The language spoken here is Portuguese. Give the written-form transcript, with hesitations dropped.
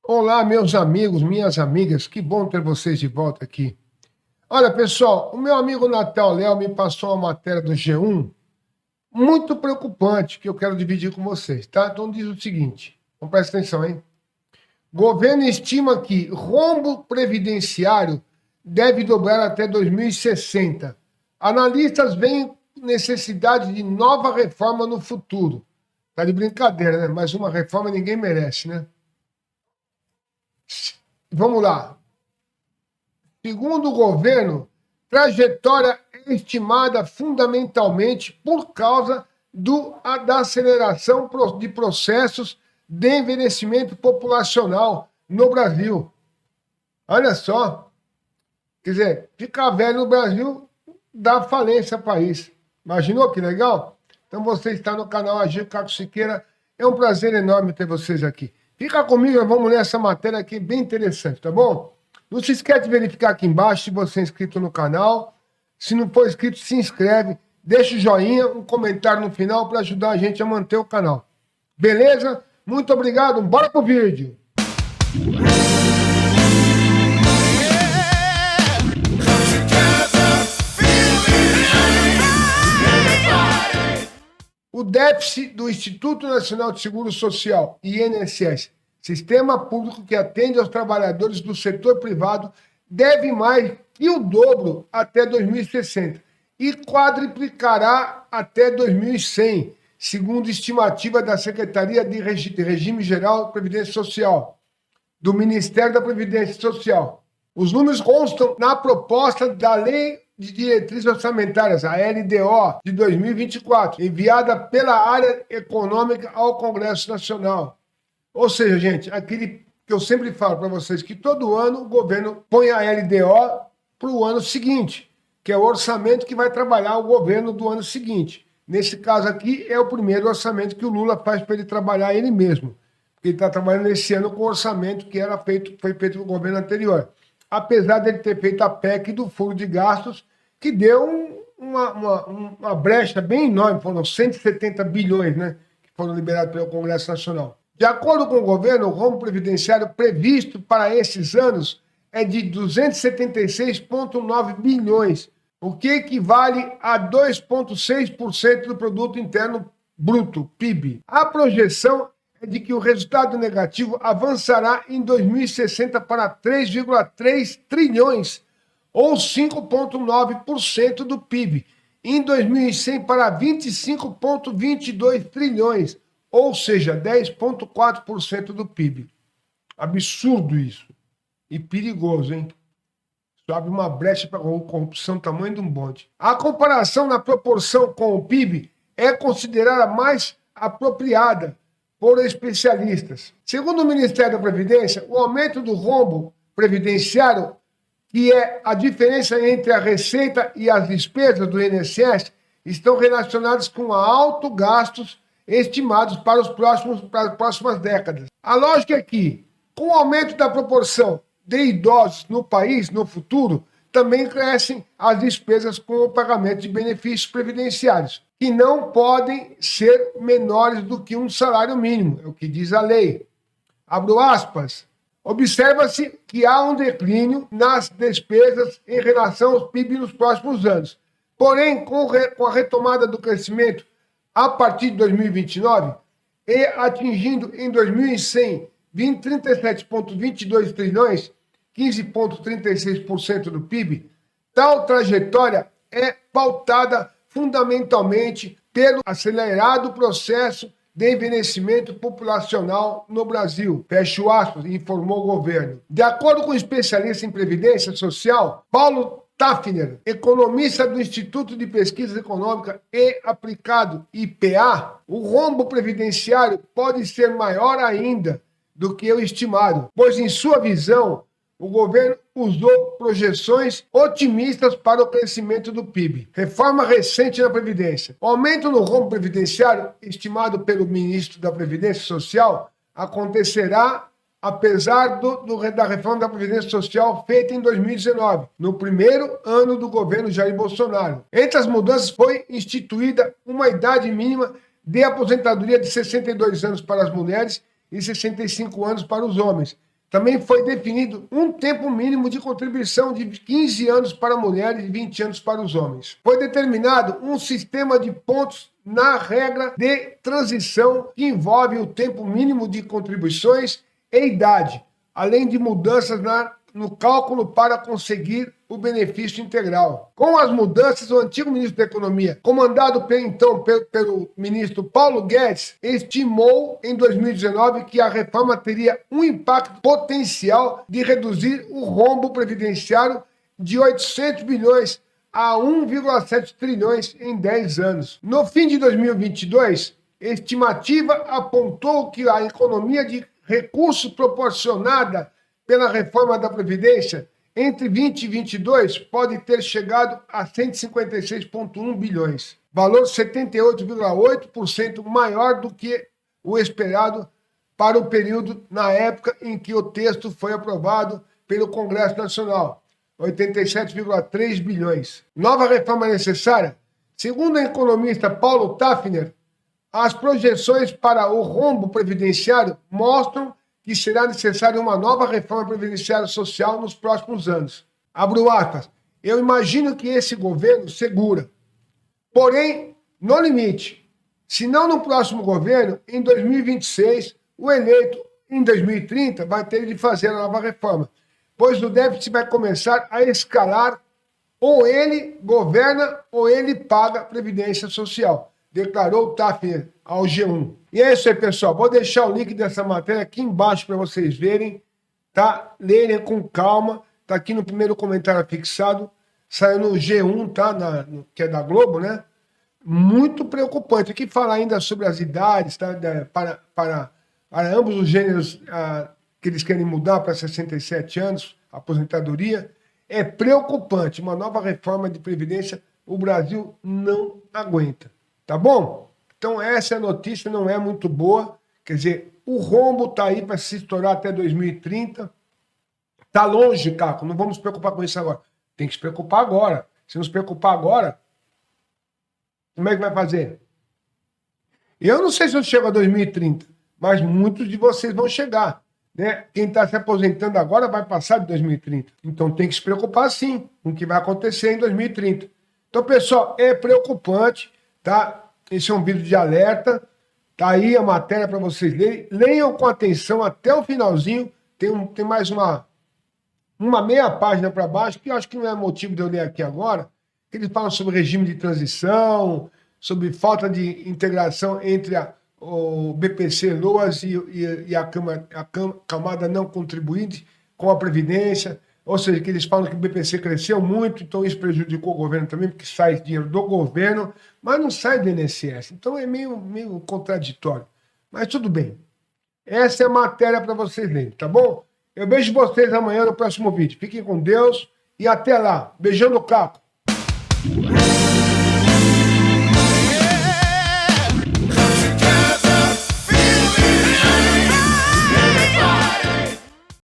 Olá, meus amigos, minhas amigas, que bom ter vocês de volta aqui. Olha, pessoal, o meu amigo Natal Léo me passou uma matéria do G1 muito preocupante que eu quero dividir com vocês, tá? Então diz o seguinte, então presta atenção, hein? Governo estima que rombo previdenciário deve dobrar até 2060. Analistas veem necessidade de nova reforma no futuro. Tá de brincadeira, né? Mas uma reforma ninguém merece, né? Vamos lá. Segundo o governo, trajetória é estimada fundamentalmente por causa da aceleração de processos de envelhecimento populacional no Brasil. Olha só, quer dizer, ficar velho no Brasil dá falência ao país. Imaginou que legal? Então você está no canal Agir Caco Siqueira. É um prazer enorme ter vocês aqui. Fica comigo, vamos ler essa matéria aqui bem interessante, tá bom? Não se esquece de verificar aqui embaixo se você é inscrito no canal. Se não for inscrito, se inscreve, deixa o joinha, um comentário no final para ajudar a gente a manter o canal. Beleza? Muito obrigado, bora pro vídeo! O déficit do Instituto Nacional de Seguro Social, INSS, sistema público que atende aos trabalhadores do setor privado, deve mais que o dobro até 2060 e quadriplicará até 2100, segundo estimativa da Secretaria de Regime Geral de Previdência Social, do Ministério da Previdência Social. Os números constam na proposta da Lei de Diretrizes Orçamentárias, a LDO, de 2024, enviada pela área econômica ao Congresso Nacional. Ou seja, gente, aquele que eu sempre falo para vocês, que todo ano o governo põe a LDO para o ano seguinte, que é o orçamento que vai trabalhar o governo do ano seguinte. Nesse caso aqui, é o primeiro orçamento que o Lula faz para ele trabalhar ele mesmo, porque ele está trabalhando esse ano com o orçamento que foi feito no governo anterior. Apesar dele ter feito a PEC do furo de gastos, que deu uma brecha bem enorme, foram 170 bilhões, né, que foram liberados pelo Congresso Nacional. De acordo com o governo, o rombo previdenciário previsto para esses anos é de 276,9 bilhões, o que equivale a 2,6% do Produto Interno Bruto, PIB. A projeção é de que o resultado negativo avançará em 2060 para 3,3 trilhões, ou 5,9% do PIB, em 2100 para 25,22 trilhões, ou seja, 10,4% do PIB. Absurdo isso. E perigoso, hein? Isso abre uma brecha para a corrupção tamanho de um bonde. A comparação na proporção com o PIB é considerada mais apropriada por especialistas. Segundo o Ministério da Previdência, o aumento do rombo previdenciário, que é a diferença entre a receita e as despesas do INSS, estão relacionados com altos gastos estimados para as próximas décadas. A lógica é que, com o aumento da proporção de idosos no país, no futuro, também crescem as despesas com o pagamento de benefícios previdenciários, que não podem ser menores do que um salário mínimo, é o que diz a lei. Abro aspas. Observa-se que há um declínio nas despesas em relação aos PIB nos próximos anos. Porém, com a retomada do crescimento a partir de 2029 e atingindo em 2100 37,22 trilhões, 15,36% do PIB, tal trajetória é pautada fundamentalmente pelo acelerado processo de envelhecimento populacional no Brasil. Fecho aspas, informou o governo. De acordo com o especialista em Previdência Social, Paulo Tafner, economista do Instituto de Pesquisa Econômica e Aplicado, IPA, o rombo previdenciário pode ser maior ainda do que o estimado, pois, em sua visão, o governo usou projeções otimistas para o crescimento do PIB. Reforma recente na Previdência. O aumento no rombo previdenciário, estimado pelo ministro da Previdência Social, acontecerá apesar da reforma da Previdência Social feita em 2019, no primeiro ano do governo Jair Bolsonaro. Entre as mudanças foi instituída uma idade mínima de aposentadoria de 62 anos para as mulheres e 65 anos para os homens, Também foi definido um tempo mínimo de contribuição de 15 anos para mulheres e 20 anos para os homens. Foi determinado um sistema de pontos na regra de transição que envolve o tempo mínimo de contribuições e idade, além de mudanças no cálculo para conseguir o benefício integral. Com as mudanças, o antigo ministro da Economia, comandado pelo ministro Paulo Guedes, estimou em 2019 que a reforma teria um impacto potencial de reduzir o rombo previdenciário de 800 bilhões a 1,7 trilhões em 10 anos. No fim de 2022, a estimativa apontou que a economia de recursos proporcionada pela reforma da Previdência entre 20 e 22 pode ter chegado a 156,1 bilhões, valor 78,8% maior do que o esperado para o período na época em que o texto foi aprovado pelo Congresso Nacional, 87,3 bilhões. Nova reforma necessária? Segundo o economista Paulo Tafner, as projeções para o rombo previdenciário mostram que será necessária uma nova reforma previdenciária social nos próximos anos. Abro aspas. Eu imagino que esse governo segura. Porém, no limite, se não no próximo governo, em 2026, o eleito em 2030 vai ter de fazer a nova reforma, pois o déficit vai começar a escalar, ou ele governa ou ele paga a Previdência Social, declarou Tafner ao G1. E é isso aí, pessoal. Vou deixar o link dessa matéria aqui embaixo para vocês verem, tá? Lerem com calma. Tá aqui no primeiro comentário fixado. Saiu no G1, tá? Que é da Globo, né? Muito preocupante. Aqui fala ainda sobre as idades, tá? Para ambos os gêneros que eles querem mudar para 67 anos, aposentadoria. É preocupante. Uma nova reforma de Previdência o Brasil não aguenta. Tá bom? Então essa notícia não é muito boa. Quer dizer, o rombo está aí para se estourar até 2030. Está longe, Caco. Não vamos nos preocupar com isso agora. Tem que se preocupar agora. Se não se preocupar agora, como é que vai fazer? Eu não sei se eu chego a 2030, mas muitos de vocês vão chegar. Né? Quem está se aposentando agora vai passar de 2030. Então tem que se preocupar sim com o que vai acontecer em 2030. Então, pessoal, é preocupante, tá? Esse é um vídeo de alerta. Tá aí a matéria para vocês lerem. Leiam com atenção até o finalzinho. Tem mais uma meia página para baixo, que eu acho que não é motivo de eu ler aqui agora, que eles falam sobre regime de transição, sobre falta de integração entre o BPC-Loas e a camada não contribuinte com a Previdência, ou seja, que eles falam que o BPC cresceu muito, então isso prejudicou o governo também, porque sai dinheiro do governo, mas não sai do INSS. Então é meio contraditório. Mas tudo bem. Essa é a matéria para vocês lerem, tá bom? Eu vejo vocês amanhã no próximo vídeo. Fiquem com Deus e até lá. Beijão do Caco.